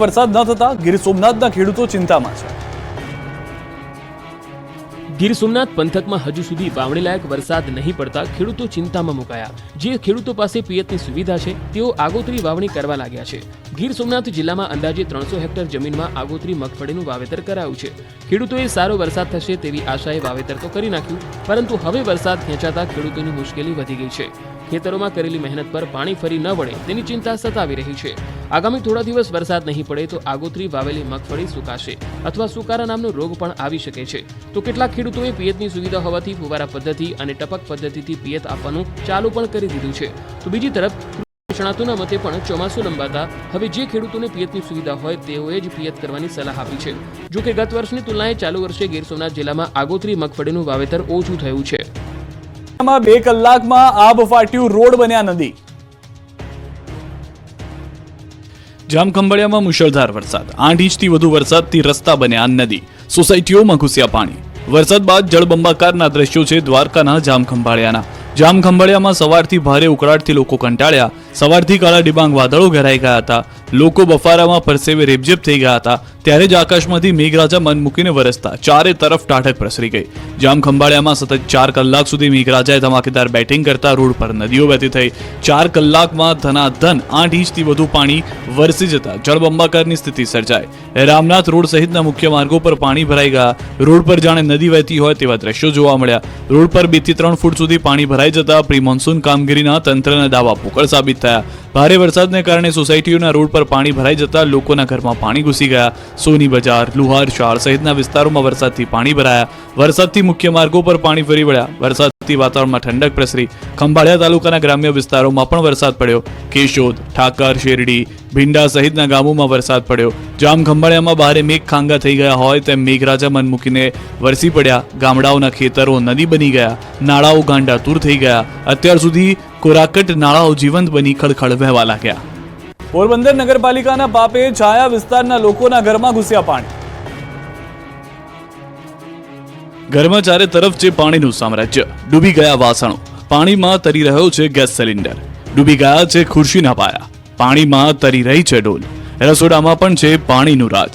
વરસાદ ન થતા ગીર સોમનાથના ખેડૂતો ચિંતામાં છે। ગીર સોમનાથ પંથકમાં હજુ સુધી વાવણી લાયક વરસાદ નહીં પડતા ખેડૂતો ચિંતામાં મુકાયા। જે ખેડૂતો પાસે પિયતની સુવિધા છે તેઓ આગોતરી વાવણી કરવા લાગ્યા છે। ગીર સોમનાથ જિલ્લામાં અંદાજે 300 હેક્ટર જમીનમાં આગોતરી મગફળીનું વાવેતર કરાયું છે। ખેડૂતોએ સારો વરસાદ થશે તેવી આશાએ વાવેતર તો કરી નાખ્યું, પરંતુ હવે વરસાદ ખેંચાતા ખેડૂતોની મુશ્કેલી વધી ગઈ છે। ખેતરોમાં કરેલી મહેનત પર પાણી ફરી ન વળે તેની ચિંતા સતાવી રહી છે। આગામી થોડા દિવસ વરસાદ નહીં પડે તો આગોતરી વાવેલી મગફળી સુકાશે અથવા સુકારા નામનો રોગ પણ આવી શકે છે। તો કેટલાક ખેડૂતોએ પિયતની સુવિધા હોવાથી ફુવારા પદ્ધતિ અને ટપક પદ્ધતિથી પિયત આપવાનું ચાલુ પણ કરી દીધું છે। તો બીજી તરફ નિષ્ણાતોના મતે પણ ચોમાસું લંબાતા હવે જે ખેડૂતોને પિયતની સુવિધા હોય તેઓએ જ પિયત કરવાની સલાહ આપી છે। જો કે ગત વર્ષની તુલનાએ ચાલુ વર્ષે ગીર સોમનાથ જિલ્લામાં આગોતરી મગફળીનું વાવેતર ઓછું થયું છે। 2 કલાકમાં આબ ફાટ્યું, રોડ બન્યા નદી। જામખંભાળિયામાં મુશળધાર વરસાદ, 8 ઇંચથી વધુ વરસાદથી રસ્તા બન્યા નદી, સોસાયટીઓમાં ઘૂસ્યા પાણી। વરસાદ બાદ જળબંબાકારના દ્રશ્યો છે દ્વારકાના જામખંભાળિયાના। જામખંભાળિયામાં સવારથી ભારે ઉકળાટથી લોકો કંટાળ્યા। સવારથી કાળા ડિબાંગ વાદળો ઘેરાઈ ગયા હતા। લોકો બફારામાં પરસેવે રેબઝેબ થઈ ગયા હતા। ત્યારે જ આકાશમાંથી મેઘરાજા મન મૂકીને વરસતા ચારે તરફ ટાઢક પ્રસરી ગઈ। જામખંભાળિયામાં સતત 4 કલાક સુધી મેઘરાજાએ ધમાકેદાર બેટિંગ કરતા રોડ પર નદીઓ વહેતી થઈ। 4 કલાકમાં ધનાધન 8 ઇંચથી વધુ પાણી વરસી જતા જળબંબાકારની સ્થિતિ સર્જાઈ। રામનાથ રોડ સહિતના મુખ્ય માર્ગો પર પાણી ભરાઈ ગયા। રોડ પર જાણે નદી વહેતી હોય તેવા દ્રશ્યો જોવા મળ્યા। રોડ પર 2 થી 3 ફૂટ સુધી પાણી ભરાઈ જતા પ્રી મોન્સૂન કામગીરીના તંત્રના દાવા પોકળ સાબિત થયા। ભારે વરસાદને કારણે સોસાયટીઓના રોડ પર પાણી ભરાઈ જતા લોકોના ઘરમાં પાણી ઘૂસી ગયા। સોની બજાર, લુહાર શાળ સહિતના વિસ્તારોમાં વરસાદથી પાણી ભરાયા। વરસાદથી મુખ્ય માર્ગો પર પાણી ફરી વળ્યા। વરસાદથી વાતાવરણમાં ઠંડક પ્રસરી। ખંભાળિયા તાલુકાના ગ્રામ્ય વિસ્તારોમાં પણ વરસાદ પડ્યો। કેશોદ, ઠાકર, શેરડી, ભીંડા સહિતના ગામોમાં વરસાદ પડ્યો। જામખંભાળિયામાં ભારે મેઘ ખાંગા થઈ ગયા હોય તેમ મેઘરાજા મન મૂકીને વરસી પડ્યા। ગામડાઓના ખેતરો નદી બની ગયા। નાળાઓ ગાંડાતુર થઈ ગયા। અત્યાર સુધી કોરાકટ નાળાઓ જીવંત બની ખળખળ વહેવા લાગ્યા। પોરબંદર નગરપાલિકાના પાપે છાયા વિસ્તારના લોકોના ઘરમાં ઘૂસ્યા પાણી। ઘરમાં ચારે તરફ છે પાણીનું સામ્રાજ્ય। ડૂબી ગયા વાસણો, પાણીમાં તરી રહ્યો છે ગેસ સિલિન્ડર। ડૂબી ગયા છે ખુરશીના પાયા, પાણીમાં તરી રહી છે ડોલ। રસોડામાં પણ છે પાણીનું રાજ।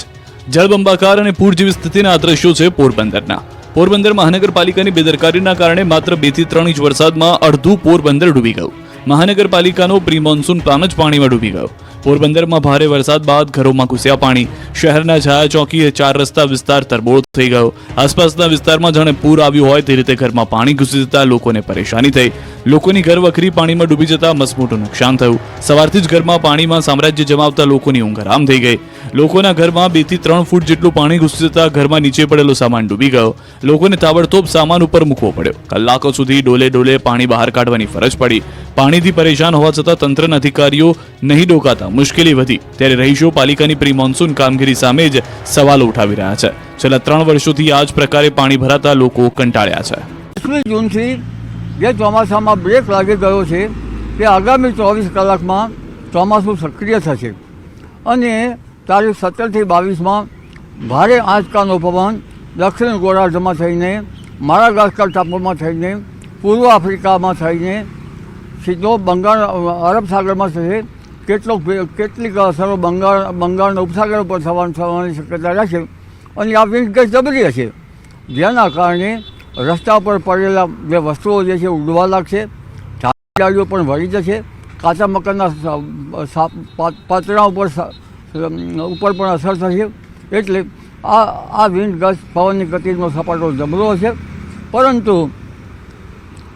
જળબંબાકાર અને પૂર જેવી સ્થિતિના દ્રશ્યો છે પોરબંદરના। પોરબંદર મહાનગરપાલિકાની બેદરકારીના કારણે માત્ર 2 થી 3 ઇંચ વરસાદમાં અડધું પોરબંદર ડૂબી ગયું। મહાનગરપાલિકાનો પ્રી મોન્સૂન પ્લાન જ પાણીમાં ડૂબી ગયો। પોરબંદરમાં ભારે વરસાદ બાદ ઘરોમાં ઘૂસ્યા પાણી। શહેરના છાયા ચોકીએ 4 રસ્તા વિસ્તાર તરબોળ થઈ ગયો। આસપાસના વિસ્તારમાં જાણે પૂર આવ્યું હોય તે રીતે ઘરમાં પાણી ઘૂસી જતા લોકોને પરેશાની થઈ। લોકોની ઘર વખરી પાણીમાં ડૂબી જતા મસમોટું નુકસાન થયું। સવારથી જ ઘરમાં પાણીમાં સામ્રાજ્ય જમાવતા લોકોની ઊંઘ હરામ થઈ ગઈ। લોકોના ઘરમાં 2 થી 3 ફૂટ જેટલું પાણી ઘૂસી જતા ઘરમાં નીચે પડેલો સામાન ડૂબી ગયો। લોકોને તાબડતોબ સામાન ઉપર મૂકવો પડ્યો। કલાકો સુધી ડોલે ડોલે પાણી બહાર કાઢવાની ફરજ પડી। પાણીથી પરેશાન હોવા છતાં તંત્રના અધિકારીઓ નહીં ડોકાતા મુશ્કેલી વધી। ત્યારે રહીશો પાલિકાની પ્રી મોન્સૂન કામગીરી સામે જ સવાલો ઉઠાવી રહ્યા છે। છેલ્લા 3 વર્ષોથી આ જ પ્રકારે પાણી ભરાતા લોકો કંટાળ્યા છે। 20 જૂનથી જે ચોમાસામાં બ્રેક લાગી ગયો છે તે આગામી 24 કલાકમાં ચોમાસું સક્રિય થશે અને તારીખ 17 થી 22માં ભારે આંચકાનો પવન દક્ષિણ ગોળાર્ધમાં થઈને માડાગાસ્કર ટાપુમાં થઈને પૂર્વ આફ્રિકામાં થઈને સીધો અરબ સાગરમાં થશે। કેટલીક અસરો બંગાળના ઉપસાગર ઉપર થવાની શક્યતા રહેશે અને આ વિન્ડ ગેસ જબરી હશે, જેના કારણે રસ્તા પર પડેલા જે વસ્તુઓ જે છે ઉડવા લાગશે। ઝાડીઓ પણ વળી જશે। કાચા મકાનના પાતળા ઉપર પણ અસર થશે। એટલે આ વિન્ડ ગેસ પવનની ગતિનો સપાટો જબરો હશે। પરંતુ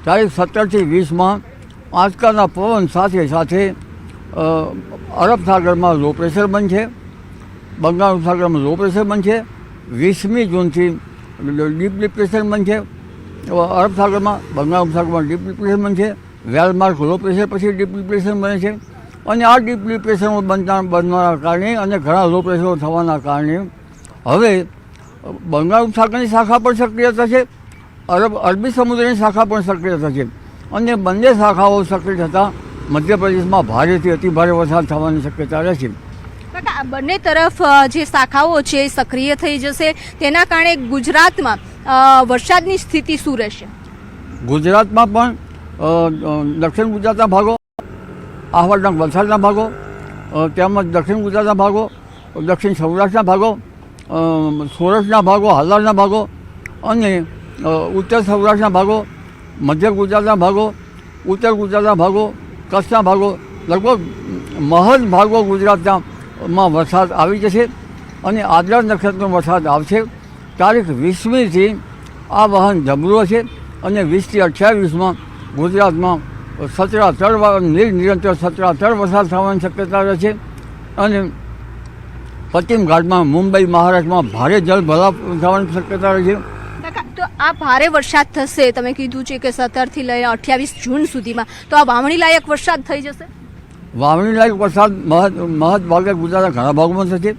તારીખ 17 થી 20માં આંચકાના પવન સાથે સાથે અરબ સાગરમાં લો પ્રેશર બનશે, બંગાળ ઉપસાગરમાં લો પ્રેશર બનશે। 20મી જૂનથી ડીપ ડિપ્રેશન બનશે અરબ સાગરમાં, બંગાળ ઉપસાગરમાં ડીપ ડિપ્રેશન બનશે। વેલમાર્ક લો પ્રેશર પછી ડીપ ડિપ્રેશન બને છે અને આ ડીપ ડિપ્રેશનો બનવાના કારણે અને ઘણા લો પ્રેશરો થવાના કારણે હવે બંગાળ ઉપસાગરની શાખા પણ સક્રિય થશે, અરબી સમુદ્રની શાખા પણ સક્રિય થશે અને બંને શાખાઓ સક્રિય થતાં મધ્યપ્રદેશમાં ભારેથી અતિભારે વરસાદ થવાની શક્યતા રહેશે। બંને તરફ જે શાખાઓ છે સક્રિય થઈ જશે, તેના કારણે ગુજરાતમાં વરસાદની સ્થિતિ શું રહેશે? ગુજરાતમાં પણ દક્ષિણ ગુજરાતના ભાગો, વલસાડના ભાગો તેમજ દક્ષિણ ગુજરાતના ભાગો દક્ષિણ સૌરાષ્ટ્રના ભાગો, સૌરાષ્ટ્રના ભાગો, હાલારના ભાગો અને ઉત્તર સૌરાષ્ટ્રના ભાગો, મધ્ય ગુજરાતના ભાગો, ઉત્તર ગુજરાતના ભાગો, કચ્છના ભાગો, લગભગ મહદ ભાગો ગુજરાતમાં વરસાદ આવી જશે અને આદ્રા નક્ષત્રનો વરસાદ આવશે. તારીખ 20મીથી આ વહન જબરું હશે અને 20થી 28માં ગુજરાતમાં નિરંતર સતરાતર વરસાદ થવાની શક્યતા રહેશે અને પશ્ચિમ ઘાટમાં મુંબઈ મહારાષ્ટ્રમાં ભારે જળભરાવ થવાની શક્યતા રહેશે. તો આ ભારે વરસાદ થશે, તમે કીધું છે કે 17થી લઈને 28 જૂન સુધીમાં, તો આ વાવણી લાયક વરસાદ થઈ જશે. વાવણી લાયક વરસાદ મહદ ભાગે ગુજરાતના ઘણા ભાગોમાં થશે,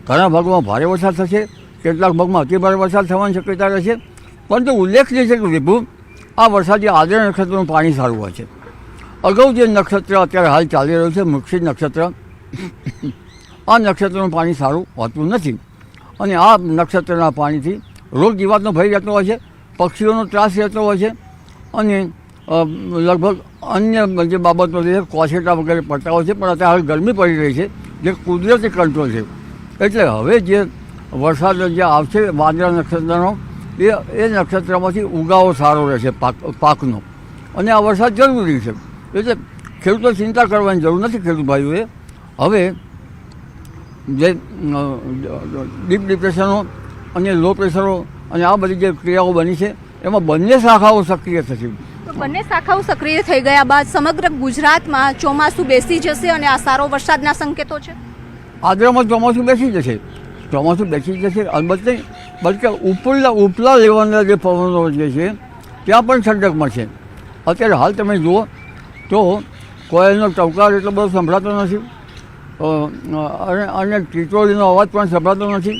ઘણા ભાગોમાં ભારે વરસાદ થશે, કેટલાક ભાગમાં અતિભારે વરસાદ થવાની શક્યતા રહેશે. પરંતુ ઉલ્લેખનીય છે કે વિભુ, આ વરસાદથી આદ્રા નક્ષત્રનું પાણી સારું હોય છે. અગાઉ જે નક્ષત્ર અત્યારે હાલ ચાલી રહ્યું છે મૃગશીર નક્ષત્ર, આ નક્ષત્રનું પાણી સારું હોતું નથી અને આ નક્ષત્રના પાણીથી રોગ જીવાતનો ભય રહેતો હોય છે, પક્ષીઓનો ત્રાસ રહેતો હોય છે અને લગભગ અન્ય જે બાબતો છે કોસેટા વગેરે પડતા હોય છે. પણ અત્યારે હાલ ગરમી પડી રહી છે જે કુદરતી કંટ્રોલ છે. એટલે હવે જે વરસાદ જે આવશે વાદળા નક્ષત્રનો એ નક્ષત્રમાંથી ઉગાવો સારો રહેશે પાકનો અને આ વરસાદ જરૂરી છે. એટલે ખેડૂતો ચિંતા કરવાની જરૂર નથી. ખેડૂત ભાઈઓએ હવે જે ડીપ ડિપ્રેશનો અને લો પ્રેશરો અને આ બધી જે ક્રિયાઓ બની છે એમાં બંને શાખાઓ સક્રિય થશે. તો બંને શાખાઓ સક્રિય થઈ ગયા બાદ સમગ્ર ગુજરાતમાં ચોમાસું બેસી જશે અને આ સારો વરસાદના સંકેતો છે. આદ્રામાં ચોમાસું બેસી જશે, ચોમાસું બેસી જશે અલબત્ત નહીં, બલકે ઉપલા લેવલના જે પવનો જે છે ત્યાં પણ ઠંડક મળશે. અત્યારે હાલ તમે જુઓ તો કોયલનો ટવકાર એટલો બધો સંભળાતો નથી અને ટીટોળીનો અવાજ પણ સંભળાતો નથી.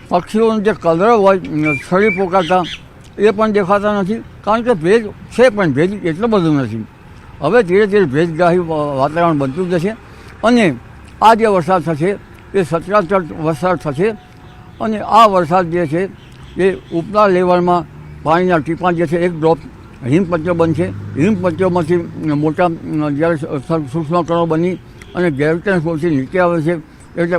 પક્ષીઓનો જે કલર હોય છડી પોકાતા એ પણ દેખાતા નથી, કારણ કે ભેજ છે પણ ભેજ એટલો બધો નથી. હવે ધીરે ધીરે ભેજગાહી વાતાવરણ બનતું જશે અને આ જે વરસાદ થશે એ સચરાચર વરસાદ થશે અને આ વરસાદ જે છે એ ઉપલા લેવલમાં પાણીના ટીપાં જે છે એક ડ્રોપ હિમપત્યો બનશે. હિમપત્યોમાંથી મોટા જ્યારે સૂક્ષ્મ કણો બની અને ગ્રેવિટેશન ફોર્સથી નીચે આવે છે. એટલે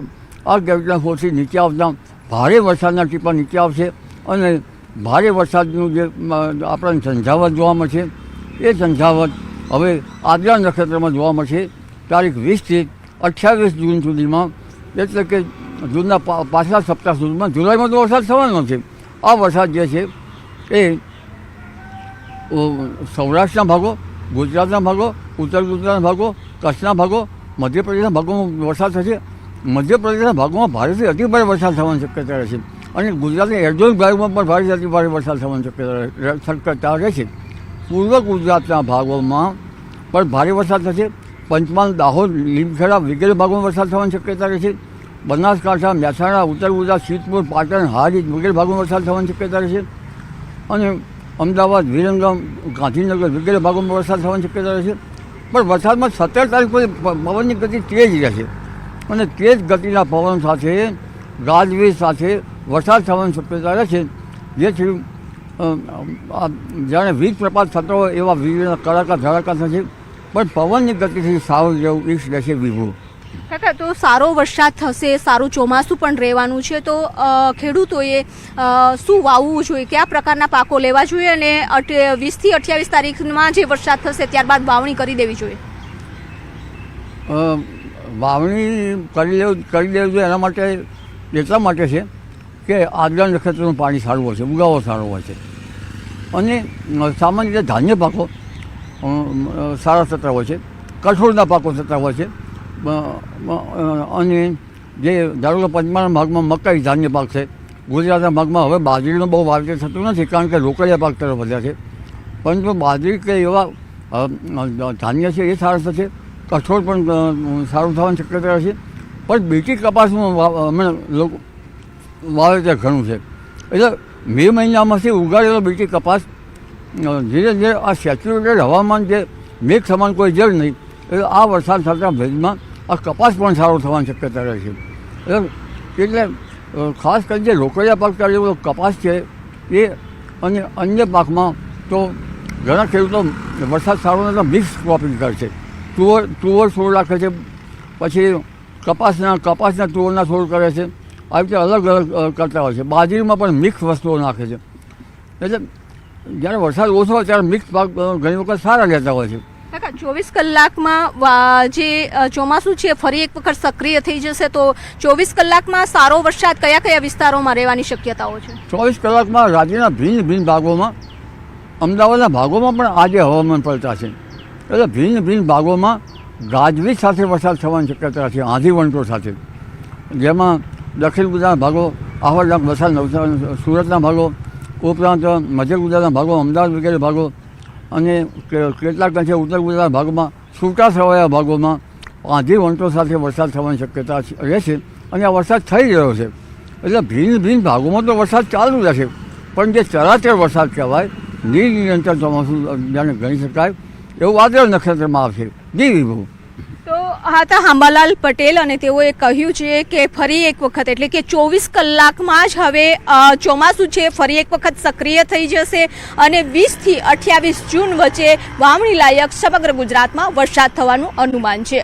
આ ગ્રેવિટેશન ફોર્સથી નીચે આવતા ભારે વરસાદના ટીપાં નીચે આવશે અને ભારે વરસાદનું જે આપણને ઝંઝાવત જોવા મળશે એ ઝંઝાવત હવે આદ્રા નક્ષત્રમાં જોવા મળશે તારીખ 20થી 28 જૂન સુધીમાં. એટલે કે જૂનના પાછલા સપ્તાહ સુધીમાં. જુલાઈમાં તો વરસાદ થવાનો છે. આ વરસાદ જે છે એ સૌરાષ્ટ્રના ભાગો, ગુજરાતના ભાગો, ઉત્તર ગુજરાતના ભાગો, કચ્છના ભાગો, મધ્યપ્રદેશના ભાગોમાં વરસાદ થશે. મધ્યપ્રદેશના ભાગોમાં ભારેથી અતિભારે વરસાદ થવાની શક્યતા રહેશે અને ગુજરાતના એરજોન ભાગમાં પણ ભારેથી અતિભારે વરસાદ થવાની શક્યતા રહેશે. પૂર્વ ગુજરાતના ભાગોમાં પણ ભારે વરસાદ થશે. પંચમહાલ, દાહોદ, લીમખેડા વગેરે ભાગોમાં વરસાદ થવાની શક્યતા રહેશે. બનાસકાંઠા, મહેસાણા, ઉત્તર ગુજરાત, સિદ્ધપુર, પાટણ, હારીજ વગેરે ભાગોમાં વરસાદ થવાની શક્યતા રહેશે અને અમદાવાદ, વિરમગામ, ગાંધીનગર વગેરે ભાગોમાં વરસાદ થવાની શક્યતા રહેશે. પણ વરસાદમાં 17 તારીખ પછી પવનની ગતિ તેજ રહેશે અને તેજ ગતિના પવન સાથે ગાજવીજ સાથે વરસાદ થવાની શક્યતા રહેશે. જેથી જાણે વીજ પ્રપાત થતો હોય એવા વીજળીના કડાકા ધડાકા થશે. પણ પવનની ગતિથી સારું જેવું ઈશ રહેશે વિભુ. કાકા, તો સારો વરસાદ થશે, સારું ચોમાસું પણ રહેવાનું છે, તો ખેડૂતોએ શું વાવવું જોઈએ, કયા પ્રકારના પાકો લેવા જોઈએ અને 20થી 28 તારીખમાં જે વરસાદ થશે ત્યારબાદ વાવણી કરી દેવી જોઈએ? વાવણી કરી દેવી જોઈએ એના માટે એટલા માટે છે કે આદ્રા નક્ષત્રનું પાણી સારું હોય છે, ઉગાવો સારો હોય છે અને સામાન્ય રીતે ધાન્ય પાકો સારા થતા હોય છે, કઠોળના પાકો થતા હોય છે અને જે ધારો કે પંચમહાલના ભાગમાં મકાઈ ધાન્ય પાક છે. ગુજરાતના ભાગમાં હવે બાજરીનો બહુ વાવેતર થતું નથી કારણ કે રોકડિયા પાક તરફ વધ્યા છે. પરંતુ બાજરી કે એવા ધાન્ય છે એ સારા થશે. કઠોળ પણ સારું થવાની શક્યતા રહેશે. પણ બીટી કપાસનું લોકો વાવેતર ઘણું છે. એટલે મે મહિનામાંથી ઉગાડેલો બીટી કપાસ ધીરે ધીરે આ સેચ્યુરેટેડ હવામાન જે મેઘ સમાન કોઈ જળ નહીં, એટલે આ વરસાદ થતાં ભેજમાં આ કપાસ પણ સારો થવાની શક્યતા રહે છે. એટલે ખાસ કરીને જે રોકડિયા પાક તરીકે કપાસ છે એ અને અન્ય પાકમાં તો ઘણા ખેડૂતો વરસાદ સારો નથી મિક્સ ક્રોપિંગ કરે છે. તુવર છોડ રાખે છે, પછી કપાસના તુવેરના છોડ કરે છે. આવી રીતે અલગ અલગ કરતા હોય છે. બાજરીમાં પણ મિક્સ વસ્તુઓ નાખે છે. એટલે જ્યારે વરસાદ ઓછો હોય ત્યારે મિક્સ પાક ઘણી વખત સારા રહેતા હોય છે. કાકા 24 કલાકમાં જે ચોમાસું છે ફરી એક વખત સક્રિય થઈ જશે તો 24 કલાકમાં સારો વરસાદ કયા કયા વિસ્તારોમાં રહેવાની શક્યતાઓ છે? 24 કલાકમાં રાજ્યના ભિન્ન ભાગોમાં, અમદાવાદના ભાગોમાં પણ આજે હવામાન પલટા છે. એટલે ભિન્ન ભાગોમાં ગાજવીજ સાથે વરસાદ થવાની શક્યતા છે, આંધી વંટો સાથે. જેમાં દક્ષિણ ગુજરાતના ભાગો, આહવા વલસાડ નવસારી સુરતના ભાગો, ઉપરાંત મધ્ય ગુજરાતના ભાગો, અમદાવાદ વગેરે ભાગો અને કેટલાક અંશે ઉત્તર ગુજરાતના ભાગોમાં છૂટાછવાયા ભાગોમાં આંધી વંટો સાથે વરસાદ થવાની શક્યતા રહેશે. અને આ વરસાદ થઈ રહ્યો છે. એટલે ભિન્ન ભાગોમાં તો વરસાદ ચાલુ રહેશે, પણ જે ચરાચર વરસાદ કહેવાય, નિરંતર ચોમાસું જાણે ગણી શકાય એવું વાદળ નક્ષત્રમાં આવશે. જી વિભુ. તો હા હતા હાંબાલાલ પટેલ અને તેઓએ કહ્યું છે કે ફરી એક વખત એટલે કે 24 કલાકમાં જ હવે ચોમાસું છે ફરી એક વખત સક્રિય થઈ જશે અને 20 થી 28 જૂન વચ્ચે વાવણી લાયક સમગ્ર ગુજરાતમાં વરસાદ થવાનું અનુમાન છે.